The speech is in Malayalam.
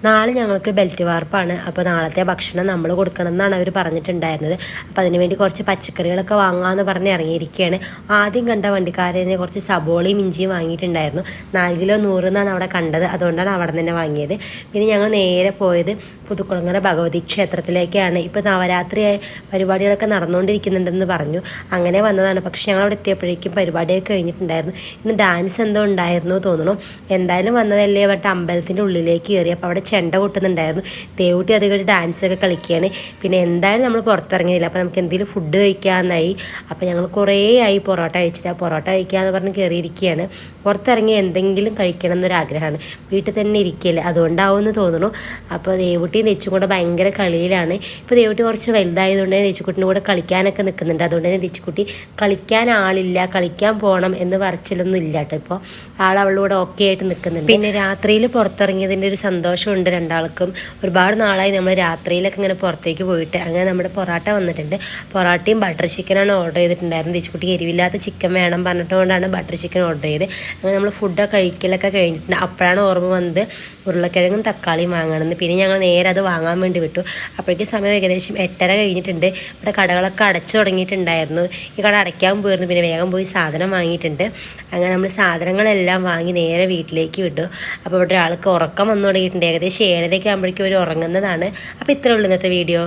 നാളെ ഞങ്ങൾക്ക് ബെൽറ്റ് വാർപ്പാണ്. അപ്പോൾ നാളത്തെ ഭക്ഷണം നമ്മൾ കൊടുക്കണം എന്നാണ് അവർ പറഞ്ഞിട്ടുണ്ടായിരുന്നത്. അപ്പോൾ അതിനുവേണ്ടി കുറച്ച് പച്ചക്കറികളൊക്കെ വാങ്ങാമെന്ന് പറഞ്ഞ് ഇറങ്ങിയിരിക്കുകയാണ്. ആദ്യം കണ്ട വണ്ടിക്കാരനെ കുറച്ച് സബോളയും ഇഞ്ചിയും വാങ്ങിയിട്ടുണ്ടായിരുന്നു. 4 കിലോ 100 എന്നാണ് അവിടെ കണ്ടത്, അതുകൊണ്ടാണ് അവിടെ നിന്ന് തന്നെ വാങ്ങിയത്. പിന്നെ ഞങ്ങൾ നേരെ പോയത് പുതുക്കുളങ്ങര ഭഗവതി ക്ഷേത്രത്തിലേക്കാണ്. ഇപ്പോൾ നവരാത്രി പരിപാടികളൊക്കെ നടന്നുകൊണ്ടിരിക്കുന്നുണ്ടെന്ന് പറഞ്ഞു, അങ്ങനെ വന്നതാണ്. പക്ഷേ ഞങ്ങൾ അവിടെ എത്തിയപ്പോഴേക്കും പരിപാടിയൊക്കെ കഴിഞ്ഞിട്ടുണ്ടായിരുന്നു. ഇന്ന് ഡാൻസ് എന്തോ ഉണ്ടായിരുന്നു തോന്നുന്നു. എന്തായാലും വന്നതല്ലേ പറഞ്ഞിട്ട് അമ്പലത്തിൻ്റെ ഉള്ളിലേക്ക് കയറി. അപ്പോൾ അവിടെ ചെണ്ട കൊട്ടുന്നുണ്ടായിരുന്നു. ദേവൂട്ടി അത് കഴിഞ്ഞ് ഡാൻസൊക്കെ കളിക്കുകയാണ്. പിന്നെ എന്തായാലും നമ്മൾ പുറത്തിറങ്ങിയില്ല. അപ്പോൾ നമുക്ക് എന്തെങ്കിലും ഫുഡ് കഴിക്കാമെന്നായി. അപ്പോൾ ഞങ്ങൾ കുറേ ആയി പൊറോട്ട കഴിച്ചിട്ട്, ആ പൊറോട്ട കഴിക്കാമെന്ന് പറഞ്ഞ് കയറിയിരിക്കുകയാണ്. പുറത്തിറങ്ങി എന്തെങ്കിലും കഴിക്കണം എന്നൊരാഗ്രഹമാണ്. വീട്ടിൽ തന്നെ ഇരിക്കില്ല, അതുകൊണ്ടാവുമെന്ന് തോന്നുന്നു. അപ്പോൾ ദേവൂട്ടിയും തെച്ചും കൂടെ ഭയങ്കര കളിയിലാണ്. ഇപ്പോൾ ദേവൂട്ടി കുറച്ച് വലുതായതുകൊണ്ട് തന്നെ തെച്ചുക്കുട്ടിൻ്റെ കൂടെ കളിക്കാനൊക്കെ നിൽക്കുന്നുണ്ട്. അതുകൊണ്ട് തന്നെ തെച്ചുക്കുട്ടി കളിക്കാൻ ആളില്ല, കളിക്കാൻ പോകണം എന്ന് പറച്ചിലൊന്നും ഇല്ല കേട്ടോ. ഇപ്പോൾ അവളുടെ കൂടെ ഓക്കെ ആയിട്ട് നിൽക്കുന്നുണ്ട്. പിന്നെ രാത്രിയിൽ പുറത്തിറങ്ങിയതിൻ്റെ ഒരു സന്തോഷമുണ്ട് രണ്ടാൾക്കും. ഒരുപാട് നാളായി നമ്മൾ രാത്രിയിലൊക്കെ ഇങ്ങനെ പുറത്തേക്ക് പോയിട്ട്. അങ്ങനെ നമ്മുടെ പൊറോട്ട വന്നിട്ടുണ്ട്. പൊറോട്ടയും ബട്ടർ ചിക്കനാണ് ഓർഡർ ചെയ്തിട്ടുണ്ടായിരുന്നത്. തെച്ചുക്കുട്ടി എരിവില്ലാത്ത ചിക്കൻ വേണം പറഞ്ഞിട്ടുകൊണ്ടാണ് ബട്ടർ ചിക്കൻ ഓർഡർ ചെയ്ത്. അങ്ങനെ നമ്മൾ ഫുഡൊക്കെ കഴിക്കലൊക്കെ കഴിഞ്ഞിട്ടുണ്ട്. അപ്പോഴാണ് ഓർമ്മ വന്നത് ഉരുളക്കിഴങ്ങും തക്കാളിയും വാങ്ങണമെന്ന്. പിന്നെ ഞങ്ങൾ നേരെ അത് വാങ്ങാൻ വേണ്ടി വിട്ടു. അപ്പോഴേക്കും സമയം ഏകദേശം 8:30 കഴിഞ്ഞിട്ടുണ്ട്. ഇവിടെ കടകളൊക്കെ അടച്ചു തുടങ്ങിയിട്ടുണ്ടായിരുന്നു. ഈ കട അടയ്ക്കാൻ പോയിരുന്നു. പിന്നെ വേഗം പോയി സാധനം വാങ്ങിയിട്ടുണ്ട്. അങ്ങനെ നമ്മൾ സാധനങ്ങളെല്ലാം വാങ്ങി നേരെ വീട്ടിലേക്ക് വിട്ടു. അപ്പോൾ ഇവിടെ ഒരാൾക്ക് ഉറക്കം വന്നു തുടങ്ങിയിട്ടുണ്ട്. ഏകദേശം 7:30 ആകുമ്പോഴേക്കും അവർ ഉറങ്ങുന്നതാണ്. അപ്പോൾ ഇത്രയേ ഉള്ളൂ ഇന്നത്തെ വീഡിയോ.